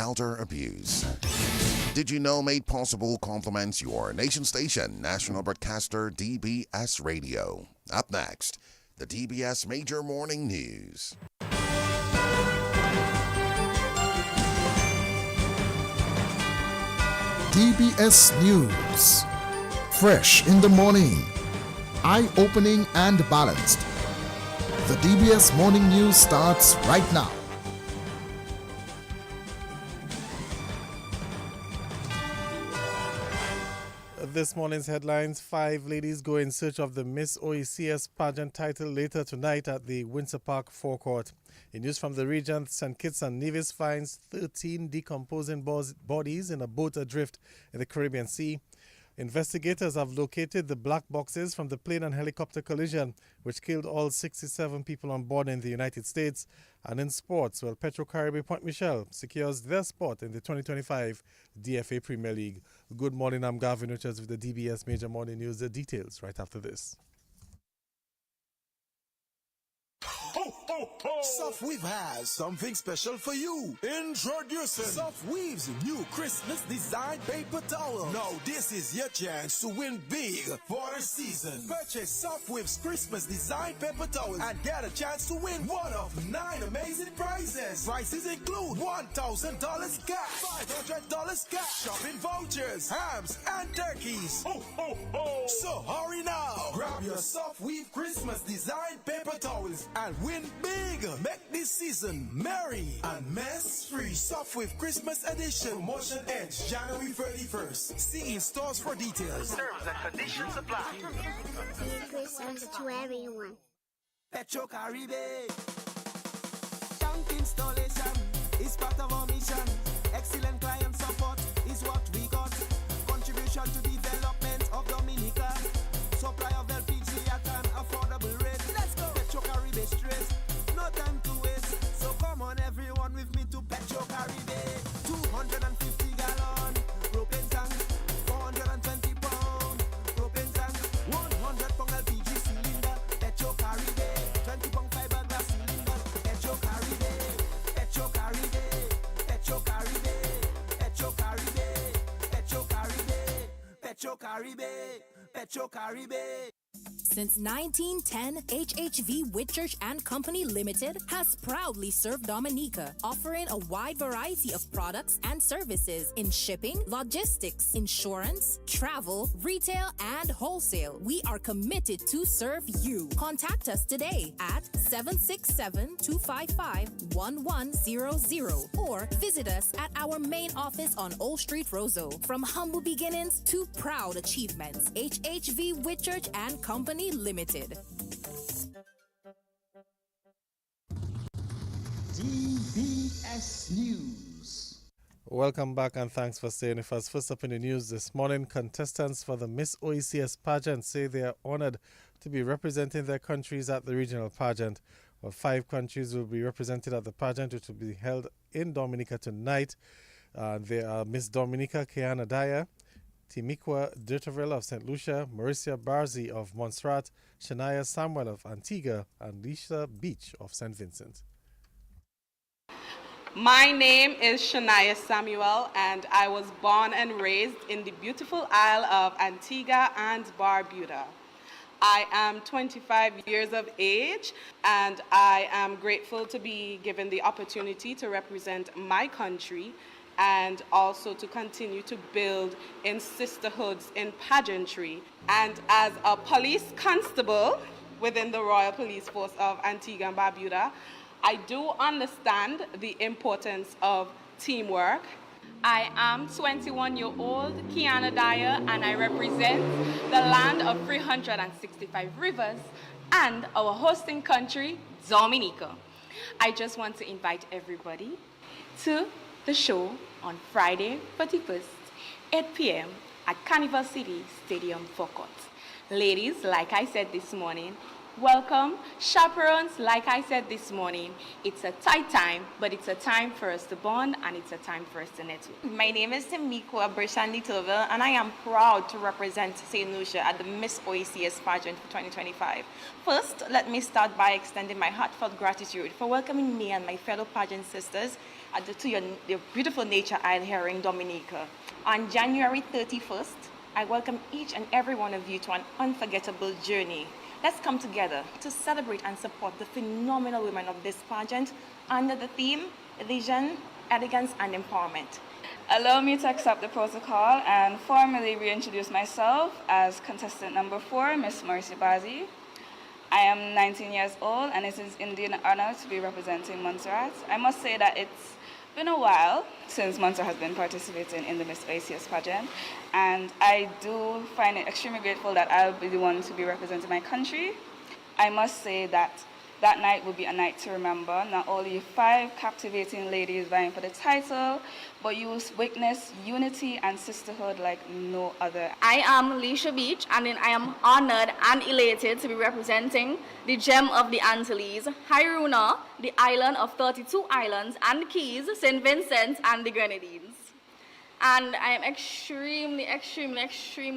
elder abuse. Did you know Made Possible compliments your nation station, national broadcaster DBS Radio. Up next, the DBS Major Morning News. DBS News. Fresh in the morning. Eye-opening and balanced. The DBS Morning News starts right now. This morning's headlines: 5 ladies go in search of the Miss OECS pageant title later tonight at the Windsor Park forecourt. In news from the region, St. Kitts and Nevis finds 13 decomposing bodies in a boat adrift in the Caribbean Sea. Investigators have located the black boxes from the plane and helicopter collision, which killed all 67 people on board in the United States. And in sports, Petro-Caribe Point Michelle secures their spot in the 2025 DFA Premier League. Good morning, I'm Gavin Richards with the DBS Major Morning News. The details right after this. Ho, ho, ho! Soft Weave has something special for you. Introducing Soft Weave's new Christmas design paper towel. Now this is your chance to win big for the season. Purchase Soft Weave's Christmas design paper towels and get a chance to win one of 9 amazing prizes. Prizes include $1,000 cash, $500 cash, shopping vouchers, hams, and turkeys. Ho, ho, ho! So hurry now. Grab your Soft Weave Christmas design paper towels and win big. Make this season merry and mess-free. Soft Weave Christmas Edition. Promotion ends January 31st. See in stores for details. Terms and conditions apply. Merry Christmas to everyone. Petro-Caribe. Tank installation is part of our mission. Excellent client support is what we got. Contribution to development of Dominica. Supply of LPG at an affordable rate. Let's go. Petro-Caribe straight. No time to waste. So come on everyone with me to Petro-Caribe. 250 gallon propane tank. 420 pound propane tank. 100 pound LPG cylinder. Petro-Caribe. 20 pound fiberglass cylinder. Petro-Caribe. Petro-Caribe. Petro-Caribe. Petro-Caribe. Petro-Caribe. Petro-Caribe. Petro-Caribe. Since 1910, HHV Whitchurch and Company Limited has proudly served Dominica, offering a wide variety of products and services in shipping, logistics, insurance, travel, retail, and wholesale. We are committed to serve you. Contact us today at 767-255-1100 or visit us at our main office on Old Street, Roseau. From humble beginnings to proud achievements, HHV Whitchurch and Company Limited. DBS News. Welcome back and thanks for staying with us. First up in the news this morning, contestants for the Miss OECS pageant say they are honored to be representing their countries at the regional pageant. 5 countries will be represented at the pageant, which will be held in Dominica tonight. They are Miss Dominica Kiana Daya, Timikwa Dirtaville of St. Lucia, Mauricia Barzi of Montserrat, Shania Samuel of Antigua, and Lisa Beach of St. Vincent. My name is Shania Samuel, and I was born and raised in the beautiful Isle of Antigua and Barbuda. I am 25 years of age, and I am grateful to be given the opportunity to represent my country and also to continue to build in sisterhoods in pageantry. And as a police constable within the Royal Police Force of Antigua and Barbuda, I do understand the importance of teamwork. I am 21-year-old Kiana Dyer, and I represent the land of 365 rivers and our hosting country, Dominica. I just want to invite everybody to the show on Friday, 31st, 8 p.m. at Carnival City Stadium forecourt. Ladies, like I said this morning, Welcome, chaperones. Like I said this morning, it's a tight time, but it's a time for us to bond and it's a time for us to network. My name is Tamikwa Bershandi Toville, and I am proud to represent St. Lucia at the Miss OECS pageant for 2025. First, let me start by extending my heartfelt gratitude for welcoming me and my fellow pageant sisters to your beautiful nature isle here in Dominica. On January 31st, I welcome each and every one of you to an unforgettable journey. Let's come together to celebrate and support the phenomenal women of this pageant under the theme, vision, elegance, and empowerment. Allow me to accept the protocol and formally reintroduce myself as contestant number 4, Miss Mercy Bazi. I am 19 years old and it is indeed an honor to be representing Montserrat. I must say that it's been a while since Montserrat has been participating in the Miss OECS pageant, and I do find it extremely grateful that I'll be the one to be representing my country. I must say that that night will be a night to remember. Not only 5 captivating ladies vying for the title, but you will witness unity and sisterhood like no other. I am Leisha Beach, and I am honored and elated to be representing the gem of the Antilles, Hairuna, the island of 32 islands and keys, St. Vincent and the Grenadines. And I am extremely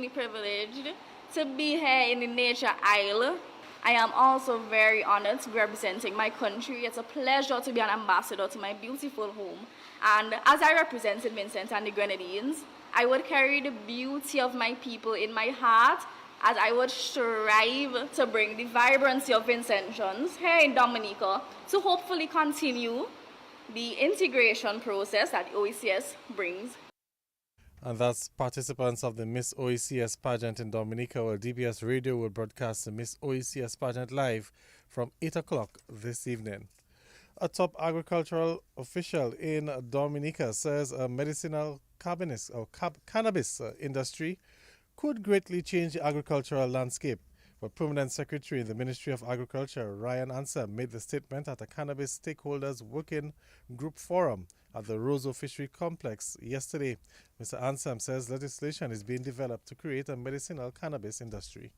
privileged to be here in the Nature Isle. I am also very honored to be representing my country. It's a pleasure to be an ambassador to my beautiful home. And as I represent St. Vincent and the Grenadines, I would carry the beauty of my people in my heart as I would strive to bring the vibrancy of Vincentians here in Dominica to hopefully continue the integration process that the OECS brings. And that's participants of the Miss OECS pageant in Dominica, where DBS Radio will broadcast the Miss OECS pageant live from 8 o'clock this evening. A top agricultural official in Dominica says a medicinal cannabis industry could greatly change the agricultural landscape. But Permanent Secretary in the Ministry of Agriculture, Ryan Ansem, made the statement at a cannabis stakeholders working group forum at the Roseau Fishery Complex yesterday. Mr. Ansem says legislation is being developed to create a medicinal cannabis industry.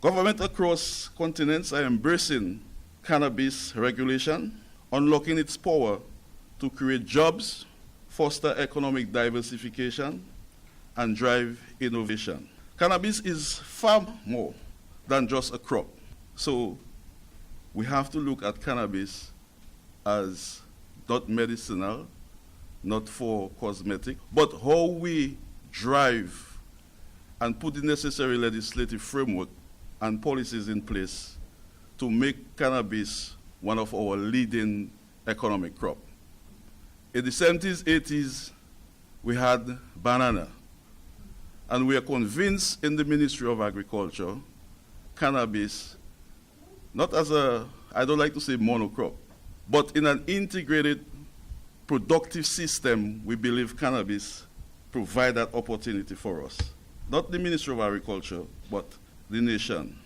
Government across continents are embracing cannabis regulation, unlocking its power to create jobs, foster economic diversification, and drive innovation. Cannabis is far more than just a crop. So we have to look at cannabis as not medicinal, not for cosmetic, but how we drive and put the necessary legislative framework and policies in place to make cannabis one of our leading economic crop. In the 70s, 80s, we had banana. And we are convinced in the Ministry of Agriculture, cannabis, not as I don't like to say monocrop, but in an integrated, productive system, we believe cannabis provide that opportunity for us. Not the Ministry of Agriculture, but the nation.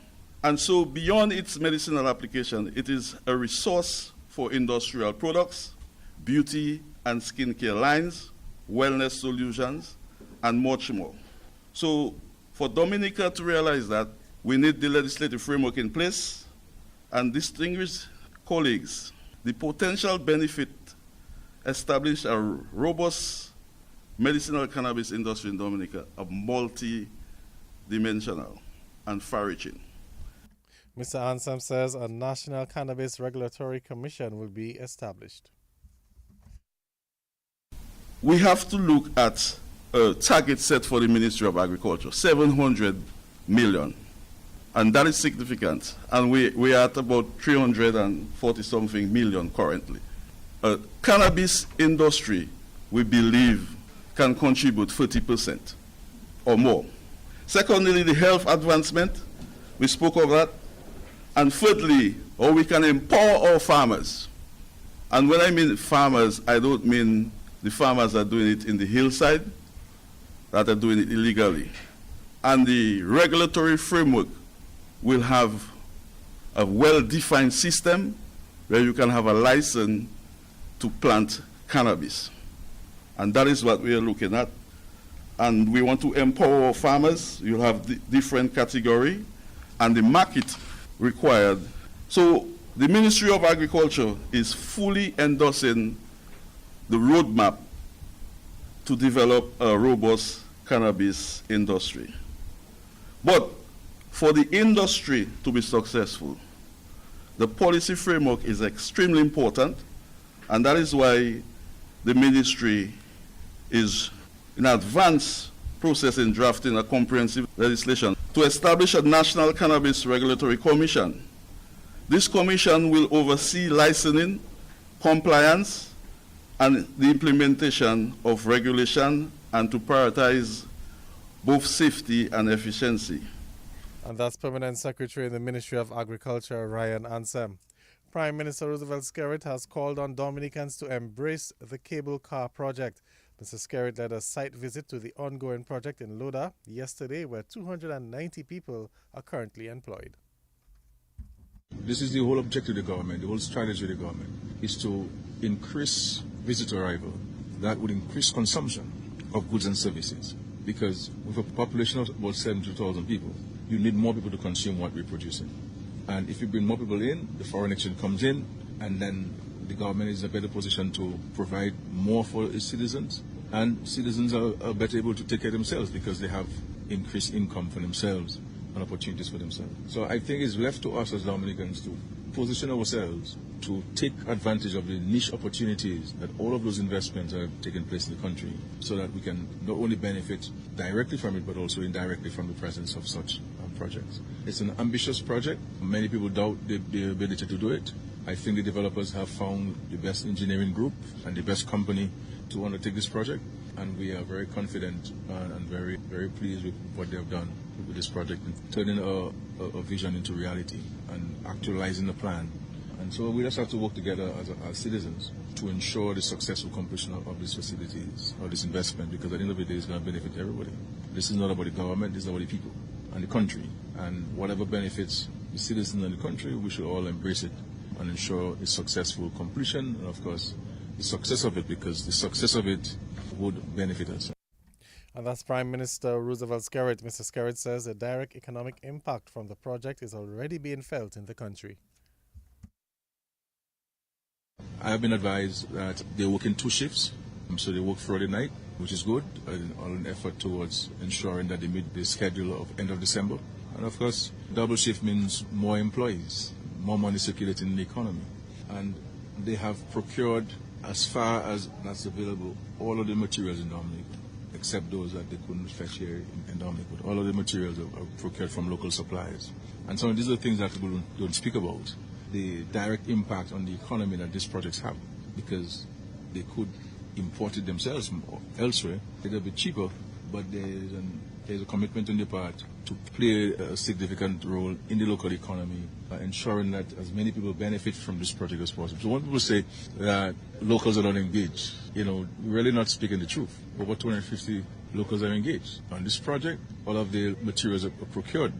And so beyond its medicinal application, it is a resource for industrial products, beauty and skincare lines, wellness solutions, and much more. So for Dominica to realize that, we need the legislative framework in place, and distinguished colleagues, the potential benefit establish a robust medicinal cannabis industry in Dominica, a multi-dimensional and far-reaching. Mr. Ansem says a National Cannabis Regulatory Commission will be established. We have to look at a target set for the Ministry of Agriculture, 700 million. And that is significant. And we are at about 340-something million currently. Cannabis industry, we believe, can contribute 30% or more. Secondly, the health advancement, we spoke of that. And thirdly, how we can empower our farmers. And when I mean farmers, I don't mean the farmers that are doing it in the hillside, that are doing it illegally. And the regulatory framework will have a well-defined system where you can have a license to plant cannabis. And that is what we are looking at. And we want to empower our farmers. You'll have different category. And the market required. So the Ministry of Agriculture is fully endorsing the roadmap to develop a robust cannabis industry. But for the industry to be successful, the policy framework is extremely important, and that is why the ministry is in advanced process in drafting a comprehensive legislation to establish a National Cannabis Regulatory Commission. This commission will oversee licensing, compliance, and the implementation of regulation, and to prioritize both safety and efficiency. And that's Permanent Secretary in the Ministry of Agriculture, Ryan Ansem. Prime Minister Roosevelt Skerrit has called on Dominicans to embrace the cable car project. Mr. Skerrit led a site visit to the ongoing project in Loda yesterday, where 290 people are currently employed. This is the whole objective of the government, the whole strategy of the government, is to increase visitor arrival. That would increase consumption of goods and services. Because with a population of about 72,000 people, you need more people to consume what we're producing. And if you bring more people in, the foreign exchange comes in, and then the government is in a better position to provide more for its citizens. And citizens are better able to take care of themselves because they have increased income for themselves and opportunities for themselves. So I think it's left to us as Dominicans to position ourselves to take advantage of the niche opportunities that all of those investments are taking place in the country, so that we can not only benefit directly from it, but also indirectly from the presence of such projects. It's an ambitious project. Many people doubt the ability to do it. I think the developers have found the best engineering group and the best company to undertake this project, and we are very confident and very, very pleased with what they have done with this project, and turning a vision into reality and actualizing the plan. And so we just have to work together as citizens to ensure the successful completion of these facilities, or this investment, because at the end of the day, it's going to benefit everybody. This is not about the government, this is about the people and the country. And whatever benefits the citizens and the country, we should all embrace it and ensure its successful completion, and of course, the success of it, because the success of it would benefit us. And that's Prime Minister Roosevelt Skerrit. Mr. Skerrit says the direct economic impact from the project is already being felt in the country. I have been advised that they work in 2 shifts, so they work Friday night, which is good, all an effort towards ensuring that they meet the schedule of end of December. And of course, double shift means more employees, more money circulating in the economy. And they have procured, as far as that's available, all of the materials in Dominica, except those that they couldn't fetch here in Dominica. But all of the materials are procured from local suppliers. And some of these are things that people don't speak about, the direct impact on the economy that these projects have, because they could import it themselves from elsewhere. It'll be cheaper, but there's a commitment on their part to play a significant role in the local economy, ensuring that as many people benefit from this project as possible. So when people say that locals are not engaged, we're really not speaking the truth. Over 250 locals are engaged on this project. All of the materials are procured,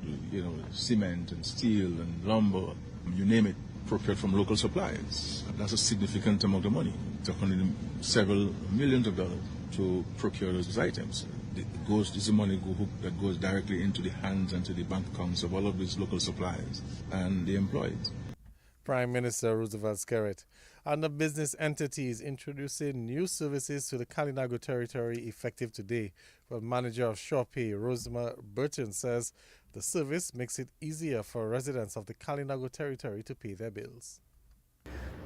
cement and steel and lumber, you name it, procured from local suppliers. That's a significant amount of money. It's several millions of dollars to procure those items. This is money that goes directly into the hands and to the bank accounts of all of these local suppliers and the employees. Prime Minister Roosevelt Skerrit. And the business entities introducing new services to the Kalinago territory effective today. Well, manager of Shopee, Rosema Burton, says the service makes it easier for residents of the Kalinago territory to pay their bills.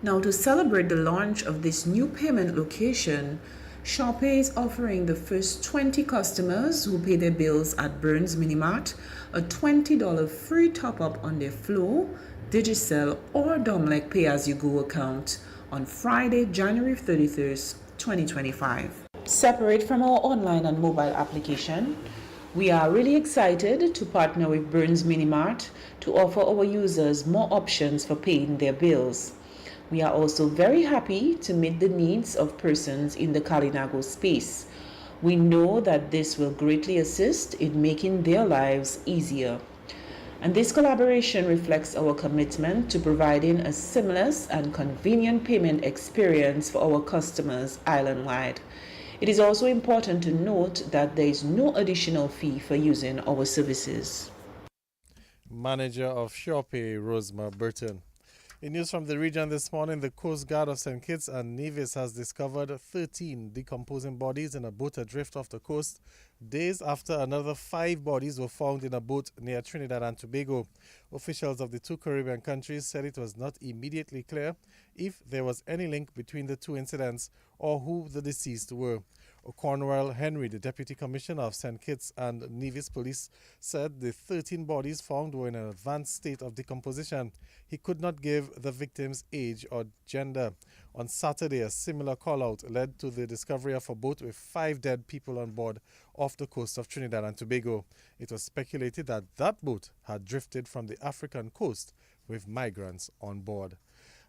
Now, to celebrate the launch of this new payment location, Shopee is offering the first 20 customers who pay their bills at Burns Minimart a $20 free top-up on their Flow, Digicel, or Domlec Pay-As-You-Go account on Friday, January 31st, 2025. Separate from our online and mobile application, we are really excited to partner with Burns Minimart to offer our users more options for paying their bills. We are also very happy to meet the needs of persons in the Kalinago space. We know that this will greatly assist in making their lives easier. And this collaboration reflects our commitment to providing a seamless and convenient payment experience for our customers island-wide. It is also important to note that there is no additional fee for using our services. Manager of Shopee, Rosemar Burton. In news from the region this morning, the Coast Guard of St. Kitts and Nevis has discovered 13 decomposing bodies in a boat adrift off the coast, days after another 5 bodies were found in a boat near Trinidad and Tobago. Officials of the 2 Caribbean countries said it was not immediately clear if there was any link between the 2 incidents or who the deceased were. Cornwell Henry, the Deputy Commissioner of St. Kitts and Nevis Police, said the 13 bodies found were in an advanced state of decomposition. He could not give the victims' age or gender. On Saturday, a similar call-out led to the discovery of a boat with 5 dead people on board off the coast of Trinidad and Tobago. It was speculated that that boat had drifted from the African coast with migrants on board.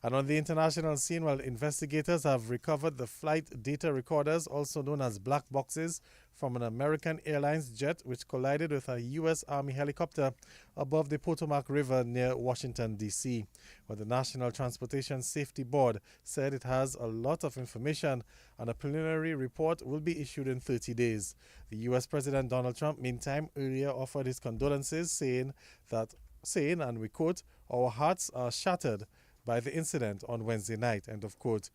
And on the international scene, investigators have recovered the flight data recorders, also known as black boxes, from an American Airlines jet which collided with a U.S. Army helicopter above the Potomac River near Washington, D.C. But the National Transportation Safety Board said it has a lot of information and a preliminary report will be issued in 30 days. The U.S. President Donald Trump, meantime, earlier offered his condolences, saying, and we quote, "Our hearts are shattered by the incident on Wednesday night," end of quote.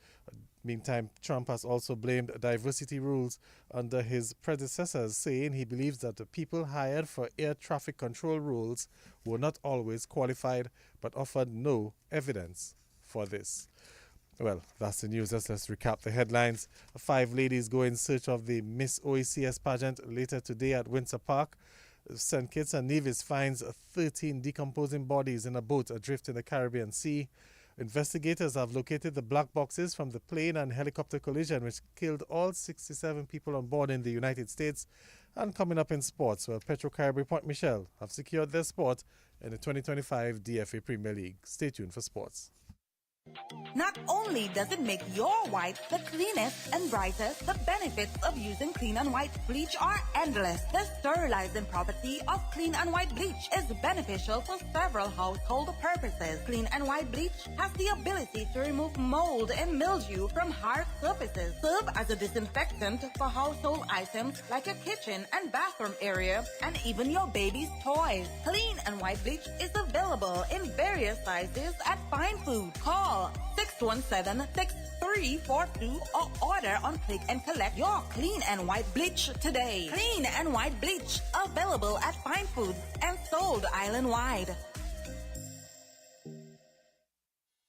Meantime, Trump has also blamed diversity rules under his predecessors, saying he believes that the people hired for air traffic control rules were not always qualified, but offered no evidence for this. Well, that's the news. Let's recap the headlines. 5 ladies go in search of the Miss OECS pageant later today at Windsor Park. St. Kitts and Nevis finds 13 decomposing bodies in a boat adrift in the Caribbean Sea. Investigators have located the black boxes from the plane and helicopter collision which killed all 67 people on board in the United States. And coming up in sports, Petro Caribbean Point Michelle have secured their spot in the 2025 DFA Premier League. Stay tuned for sports. Not only does it make your white the cleanest and brightest, the benefits of using Clean and White bleach are endless. The sterilizing property of Clean and White bleach is beneficial for several household purposes. Clean and White bleach has the ability to remove mold and mildew from hard surfaces, serve as a disinfectant for household items like your kitchen and bathroom area, and even your baby's toys. Clean and White bleach is available in various sizes at Fine Food. Call 617-6342 or order on Click and Collect your Clean and White bleach today. Clean and White bleach available at Fine Foods and sold island-wide.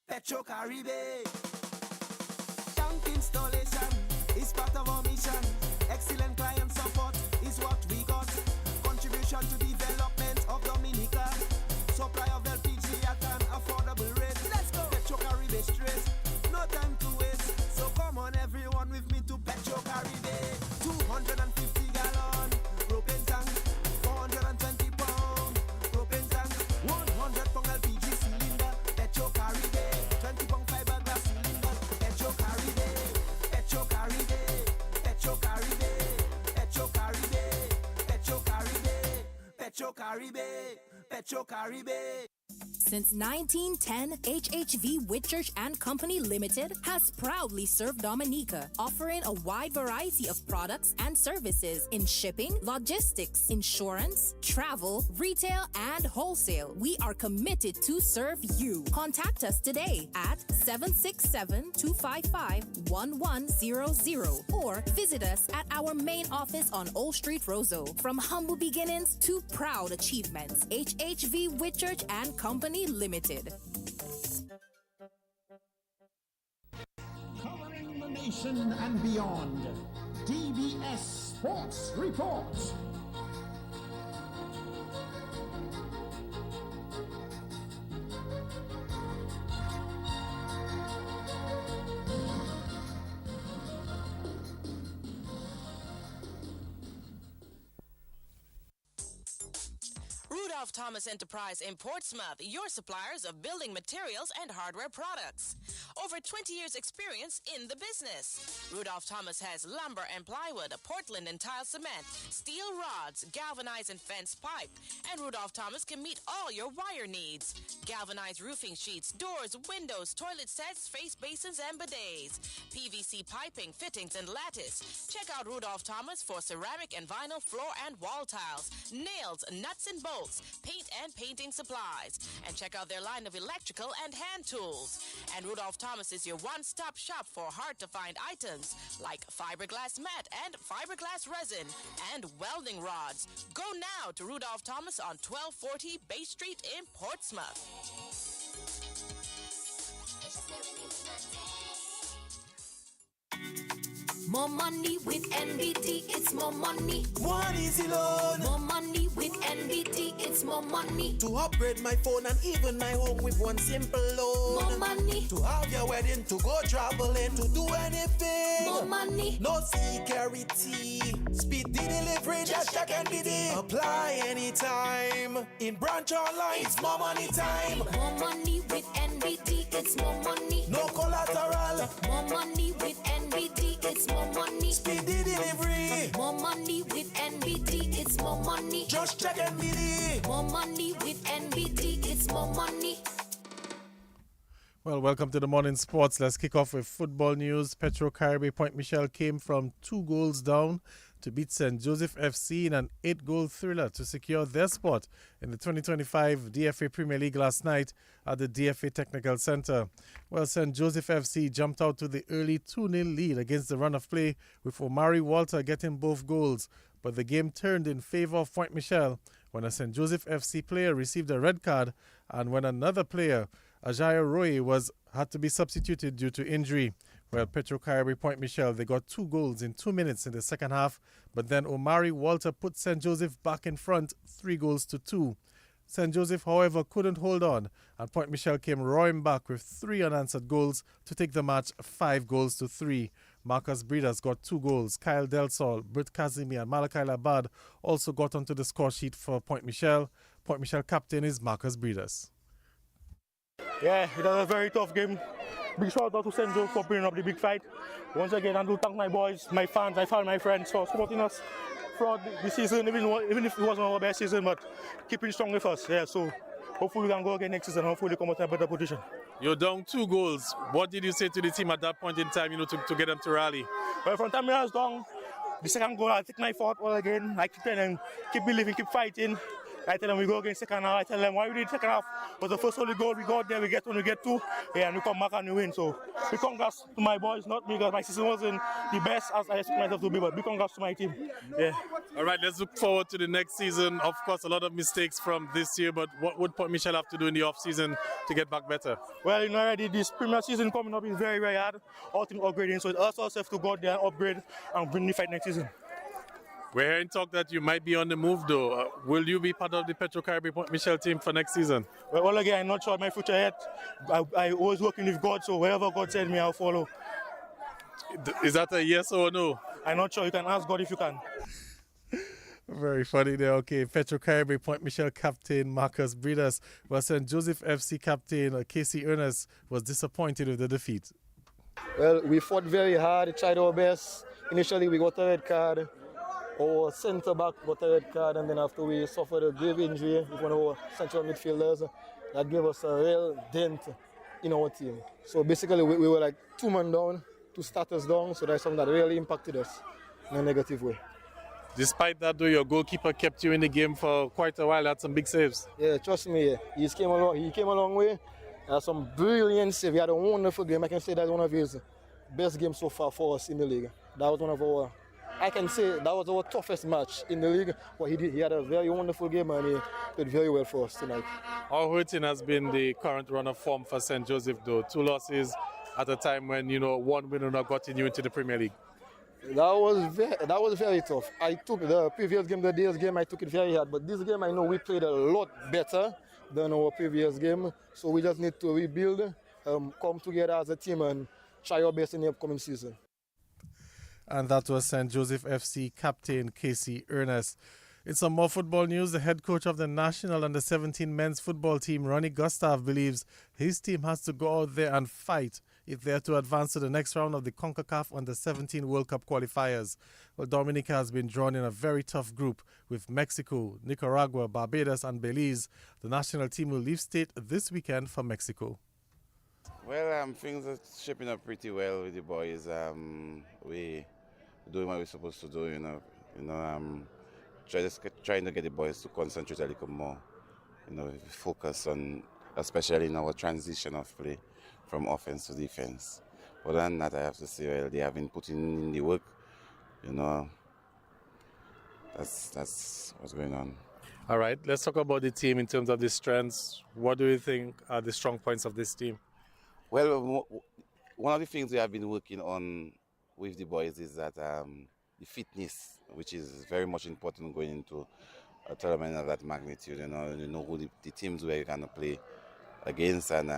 Petro Caribbean. Tank installation is part of our mission. Excellent client support is what we got. Contribution to development of Dominica. Supply of LPG at an affordable rate. Let's go. Petro Caribbean straight. No time to waste. So come on everyone with me to Petro Caribbean. 250 gallon propane tank. 420 pound propane tank. 100 pound LPG cylinder. Petro Caribbean. 20 pound fiberglass cylinder. Petro Caribbean. Petro Caribbean. Petro Caribbean. Petro Caribbean. Petro Caribbean. Petro Caribbean. Petro Caribbean. Since 1910, HHV Whitchurch and Company Limited has proudly served Dominica, offering a wide variety of products and services in shipping, logistics, insurance, travel, retail, and wholesale. We are committed to serve you. Contact us today at 767-255-1100 or visit us at our main office on Old Street, Roseau. From humble beginnings to proud achievements, HHV Whitchurch and Company Limited. Covering the nation and beyond, DBS Sports Report. Rudolph Thomas Enterprise in Portsmouth, your suppliers of building materials and hardware products. Over 20 years experience in the business. Rudolph Thomas has lumber and plywood, Portland and tile cement, steel rods, galvanized and fence pipe, and Rudolph Thomas can meet all your wire needs. Galvanized roofing sheets, doors, windows, toilet sets, face basins, and bidets. PVC piping, fittings, and lattice. Check out Rudolph Thomas for ceramic and vinyl floor and wall tiles, nails, nuts and bolts, paint and painting supplies. And check out their line of electrical and hand tools. And Rudolph Thomas is your one-stop shop for hard-to-find items like fiberglass mat and fiberglass resin and welding rods. Go now to Rudolph Thomas on 1240 Bay Street in Portsmouth. More money with NBT, it's more money. One easy loan. More money with NBT, it's more money. To upgrade my phone and even my home with one simple loan. More money. To have your wedding, to go traveling, to do anything. More money. No security. Speed delivery, just check NBT. Apply anytime. In branch online, it's more money time. More money with NBT, it's more money. No collateral. More money with NBT, it's more money. Speedy delivery. More money with NBT, it's more money. Just check NBT. More money with NBT, it's more money. Well, welcome to the morning sports. Let's kick off with football news. Petro Caribbean Point Michelle came from 2 goals down to beat St. Joseph FC in an 8-goal thriller to secure their spot in the 2025 DFA Premier League last night at the DFA Technical Centre. Well, St. Joseph FC jumped out to the early 2-0 lead against the run of play with Omari Walter getting both goals, but the game turned in favour of Point Michelle when a St. Joseph FC player received a red card and when another player, Ajaya Roy, had to be substituted due to injury. Well, Petro Caribbean Point Michelle, they got 2 goals in 2 minutes in the second half, but then Omari Walter put St. Joseph back in front 3-2. St. Joseph, however, couldn't hold on, and Point Michelle came roaring back with 3 unanswered goals to take the match 5-3. Marcus Breeders got 2 goals. Kyle Del Sol, Britt Kazimi, and Malachi Labad also got onto the score sheet for Point Michelle. Point Michelle captain is Marcus Breeders. Yeah, it was a very tough game. Big shout out to St. Joe for bringing up the big fight. Once again, I do thank my boys, my fans, my friends for supporting us throughout the season, even if it wasn't our best season, but keeping strong with us. Yeah, so hopefully we can go again next season and hopefully come out in a better position. You're down 2 goals. What did you say to the team at that point in time, to get them to rally? Well, from the time I was down, the second goal, I take my fourth all again. I keep telling them, keep believing, keep fighting. I tell them we go against second half. I tell them why we did second half was the first only goal we got there. We get when we get 2, and we come back and we win. So big congrats to my boys, not me, because my season wasn't the best as I expect myself to be, but big congrats to my team. Yeah. All right, let's look forward to the next season. Of course, a lot of mistakes from this year, but what would Point Michelle have to do in the off season to get back better? Well, already this Premier season coming up is very, very hard. All team upgrading, so it also has to go out there and upgrade and bring the fight next season. We're hearing talk that you might be on the move, though. Will you be part of the Petro Caribbean Point Michelle team for next season? Well, again, I'm not sure of my future yet. I always working with God, so wherever God sends me, I'll follow. Is that a yes or no? I'm not sure. You can ask God if you can. Very funny there. Okay, Petro Caribbean Point Michelle captain Marcus Breeders. Well, St. Joseph FC captain Casey Ernest was disappointed with the defeat. Well, we fought very hard, tried our best. Initially, we got a red card. Our centre-back got a red card, and then after we suffered a grave injury with one of our central midfielders, that gave us a real dent in our team. So basically, we were like 2 men down, 2 starters down, so that's something that really impacted us in a negative way. Despite that, though, your goalkeeper kept you in the game for quite a while. Had some big saves. Yeah, trust me, he came a long way. Had some brilliant saves. He had a wonderful game. I can say that's one of his best games so far for us in the league. That was one of our... I can say that was our toughest match in the league. What he did, he had a very wonderful game and he played very well for us tonight. How hurting has been the current run of form for St. Joseph, though? 2 losses at a time when, 1 win not gotten you into the Premier League. That was very tough. I took the previous game, the day's game, I took it very hard. But this game, I know we played a lot better than our previous game. So we just need to rebuild, come together as a team and try our best in the upcoming season. And that was St. Joseph FC captain Casey Ernest. In some more football news, the head coach of the national under-17 men's football team, Ronnie Gustav, believes his team has to go out there and fight if they are to advance to the next round of the CONCACAF under-17 World Cup qualifiers. Well, Dominica has been drawn in a very tough group with Mexico, Nicaragua, Barbados and Belize. The national team will leave state this weekend for Mexico. Well, things are shaping up pretty well with the boys. We doing what we're supposed to do, trying to get the boys to concentrate a little more we focus on, especially in our transition of play from offense to defense. Other than that, I have to say, well, they have been putting in the work. That's what's going on. All right, let's talk about the team in terms of the strengths. What do you think are the strong points of this team? Well, one of the things we have been working on with the boys is that the fitness, which is very much important going into a tournament of that magnitude. You know who the teams where you're going to play against, and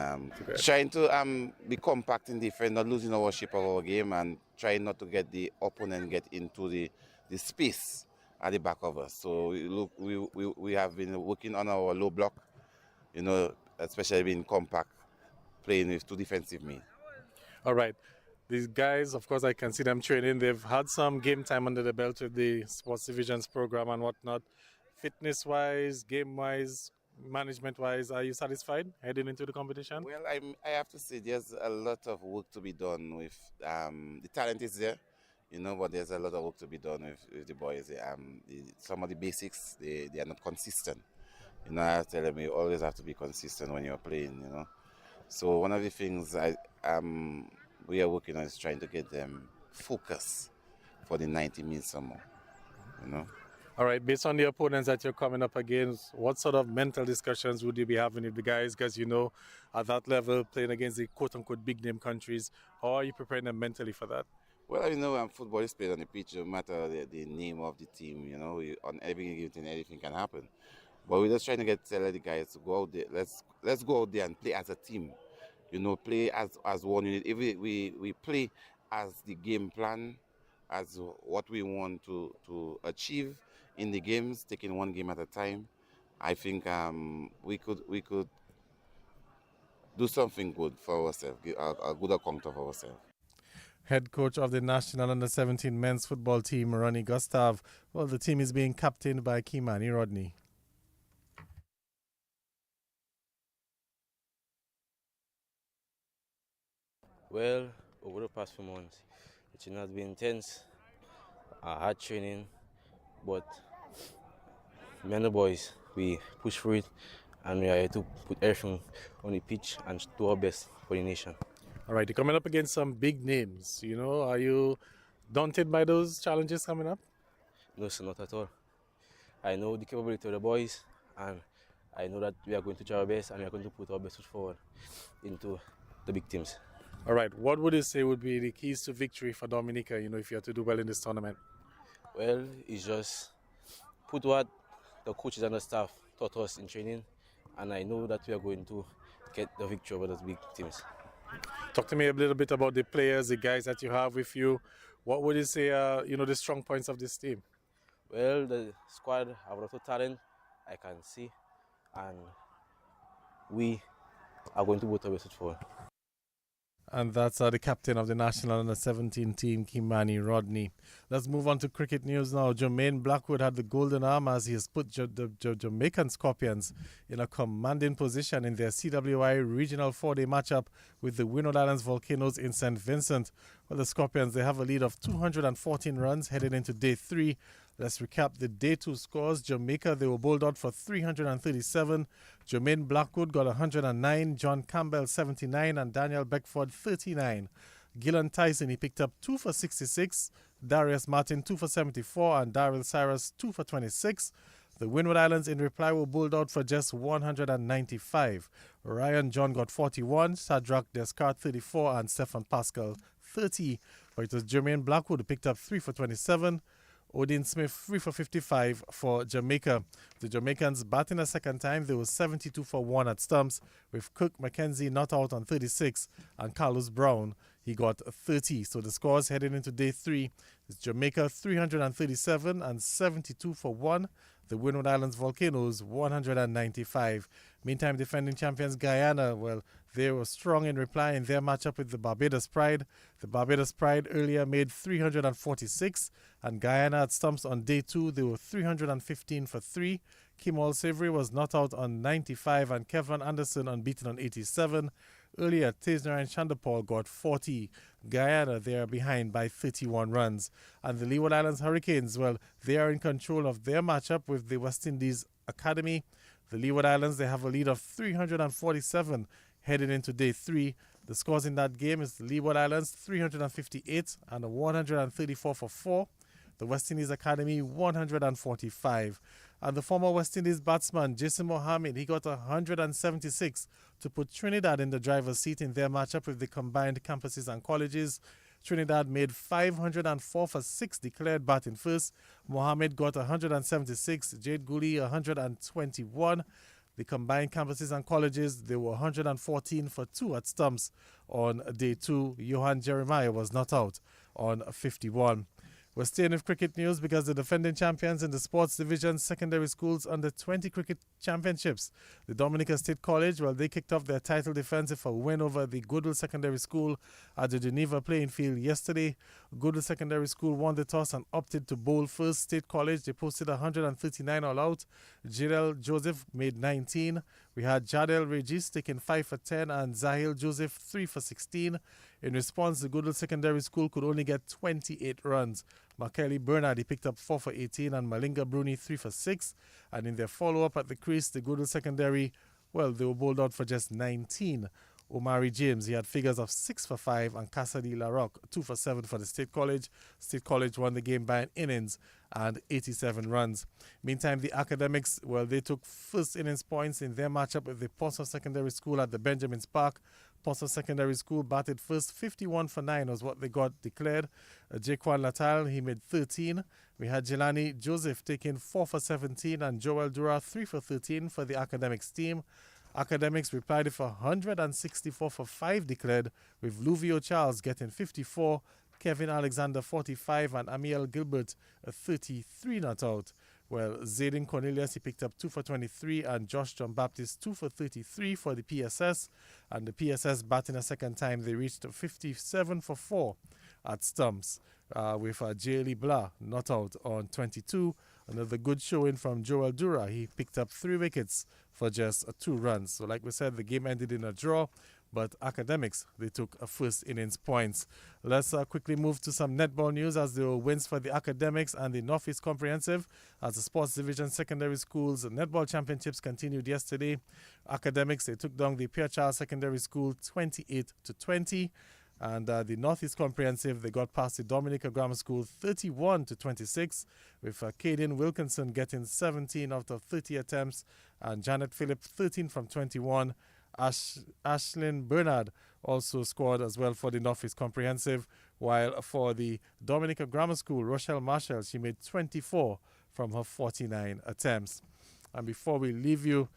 trying to be compact in defense, not losing our shape of our game, and trying not to get the opponent get into the space at the back of us. So look, we have been working on our low block, especially being compact, playing with two defensive men. All right. These guys, of course, I can see them training. They've had some game time under the belt with the sports divisions program and whatnot. Fitness-wise, game-wise, management-wise, are you satisfied heading into the competition? Well, I have to say there's a lot of work to be done with the talent is there, but there's a lot of work to be done with the boys. Some of the basics, they are not consistent. I tell them you always have to be consistent when you're playing, So one of the things we are working on is trying to get them focused for the 90 minutes or more, All right, based on the opponents that you're coming up against, what sort of mental discussions would you be having with the guys? Because, at that level, playing against the quote-unquote big-name countries, how are you preparing them mentally for that? Well, football is played on the pitch, no matter the name of the team, on every given thing, anything can happen. But we're just trying to tell the guys to go out there. Let's go out there and play as a team. Play as one unit. If we play as the game plan, as what we want to achieve in the games, taking one game at a time, I think we could do something good for ourselves, give a good account of ourselves. Head coach of the national under-17 men's football team, Ronnie Gustav. Well, the team is being captained by Kimani Rodney. Well, over the past few months, it has been intense, hard training, but me and the boys, we push through it, and we are here to put everything on the pitch and do our best for the nation. All right, you're coming up against some big names. Are you daunted by those challenges coming up? No, sir, not at all. I know the capability of the boys, and I know that we are going to try our best, and we are going to put our best foot forward into the big teams. All right, what would you say would be the keys to victory for Dominica, if you have to do well in this tournament? Well, it's just put what the coaches and the staff taught us in training, and I know that we are going to get the victory over those big teams. Talk to me a little bit about the players, the guys that you have with you. What would you say are, the strong points of this team? Well, the squad have a lot of talent, I can see, and we are going to put our best foot forward. And that's the captain of the national under-17 team, Kimani Rodney. Let's move on to cricket news now. Jermaine Blackwood had the golden arm as he has put the Jamaican Scorpions in a commanding position in their CWI regional 4-day matchup with the Windward Islands Volcanoes in St. Vincent. Well, the Scorpions, they have a lead of 214 runs headed into day 3. Let's recap the day 2 scores. Jamaica, they were bowled out for 337. Jermaine Blackwood got 109. John Campbell 79 and Daniel Beckford 39. Gillan Tyson, he picked up 2 for 66. Darius Martin 2 for 74 and Daryl Cyrus 2 for 26. The Windward Islands in reply were bowled out for just 195. Ryan John got 41. Shadrach Descartes 34 and Stefan Pascal 30. But it was Jermaine Blackwood who picked up 3 for 27. Odin Smith 3 for 55 for Jamaica. The Jamaicans batting a second time. They were 72 for 1 at stumps, with Cook McKenzie not out on 36 and Carlos Brown, he got 30. So the scores heading into day 3 is Jamaica 337 and 72 for 1. The Windward Islands Volcanoes 195. Meantime, defending champions Guyana, well, they were strong in reply in their matchup with the Barbados Pride. The Barbados Pride earlier made 346, and Guyana at stumps on day 2, they were 315 for 3. Kimal Savory was not out on 95, and Kevin Anderson unbeaten on 87. Earlier, Tesner and Chandapal got 40. Guyana, they are behind by 31 runs. And the Leeward Islands Hurricanes, well, they are in control of their matchup with the West Indies Academy. The Leeward Islands, they have a lead of 347 heading into day 3. The scores in that game is the Leeward Islands 358 and a 134 for 4. The West Indies Academy 145. And the former West Indies batsman Jason Mohammed, he got 176 to put Trinidad in the driver's seat in their matchup with the combined campuses and colleges. Trinidad made 504 for 6 declared batting first. Mohammed got 176, Jade Gooley 121. The combined campuses and colleges, they were 114 for 2 at stumps on day 2. Johan Jeremiah was not out on 51. We're staying with cricket news because the defending champions in the sports division secondary schools under 20 cricket championships, the Dominica State College, well, they kicked off their title defense with a win over the Goodwill Secondary School at the Geneva playing field yesterday. Goodwill Secondary School won the toss and opted to bowl first. State College, they posted 139 all out. Jirel Joseph made 19. We had Jadel Regis taking 5 for 10 and Zahil Joseph 3 for 16. In response, the Goodwill Secondary School could only get 28 runs. Makelly Bernard, he picked up 4 for 18 and Malinga Bruni 3 for 6. And in their follow-up at the crease, the Goodwill Secondary, well, they were bowled out for just 19. Omari James, he had figures of 6 for 5 and Cassidy Larocque 2 for 7 for the State College. State College won the game by an innings and 87 runs. Meantime, the Academics, well, they took first innings points in their matchup with the Portsmouth Secondary School at the Benjamins Park. Portsmouth Secondary School batted first. 51 for 9 was what they got declared. Jaquan Latal, he made 13. We had Jelani Joseph taking 4 for 17 and Joel Dura 3 for 13 for the Academics team. Academics replied with 164 for 5 declared, with Luvio Charles getting 54, Kevin Alexander 45 and Amiel Gilbert 33 not out. Well, Zayden Cornelius, he picked up 2 for 23 and Josh John Baptist 2 for 33 for the PSS. And the PSS batting a second time, they reached 57 for 4 at stumps with J. Blah not out on 22. Another good showing from Joel Dura. He picked up 3 wickets for just 2 runs. So like we said, the game ended in a draw, but Academics, they took a first innings points. Let's quickly move to some netball news as there were wins for the Academics and the Northeast Comprehensive as the Sports Division Secondary Schools Netball Championships continued yesterday. Academics, they took down the Pierre Charles Secondary School 28-20. And the Northeast Comprehensive, they got past the Dominica Grammar School 31-26, with Caden Wilkinson getting 17 out of 30 attempts, and Janet Phillip 13 from 21. Ashlyn Bernard also scored as well for the Northeast Comprehensive, while for the Dominica Grammar School, Rochelle Marshall, she made 24 from her 49 attempts. And before we leave you,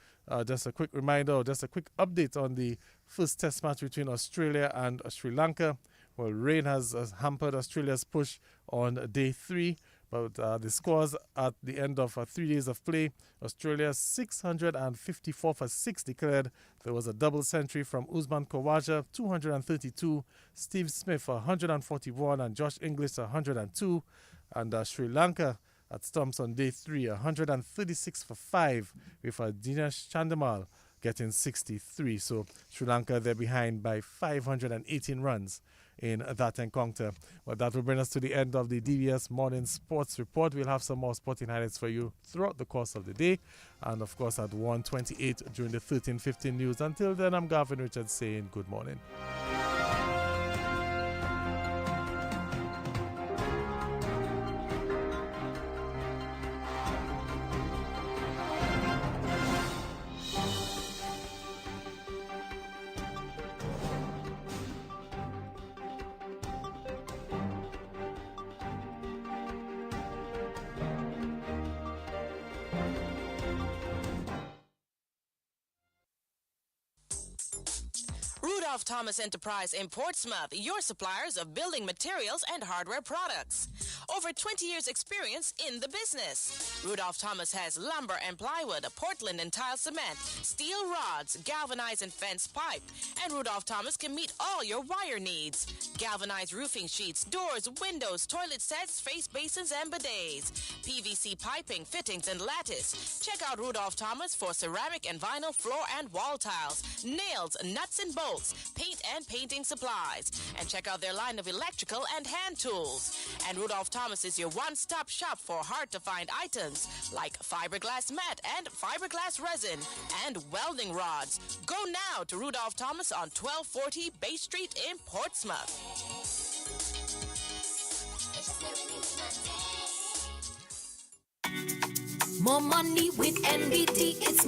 just a quick reminder, just a quick update on the first test match between Australia and Sri Lanka. Well, rain has hampered Australia's push on day 3, but the scores at the end of 3 days of play, Australia 654 for 6 declared. There was a double century from Usman Khawaja, 232, Steve Smith 141, and Josh English 102. And Sri Lanka at stumps on day 3, 136 for 5, with Dinesh Chandamal getting 63. So Sri Lanka, they're behind by 518 runs in that encounter. Well, that will bring us to the end of the DBS Morning Sports Report. We'll have some more sporting highlights for you throughout the course of the day, and of course at 1:28 during the 13:15 news. Until then, I'm Gavin Richards saying good morning. Rudolph Thomas Enterprise in Portsmouth, your suppliers of building materials and hardware products. Over 20 years experience in the business. Rudolph Thomas has lumber and plywood, Portland and tile cement, steel rods, galvanized and fence pipe. And Rudolph Thomas can meet all your wire needs. Galvanized roofing sheets, doors, windows, toilet sets, face basins and bidets. PVC piping, fittings and lattice. Check out Rudolph Thomas for ceramic and vinyl floor and wall tiles, nails, nuts and bolts, paint and painting supplies. And check out their line of electrical and hand tools. And Rudolph Thomas is your one-stop shop for hard-to-find items like fiberglass mat and fiberglass resin and welding rods. Go now to Rudolph Thomas on 1240 Bay Street in Portsmouth. More money with NBT, it's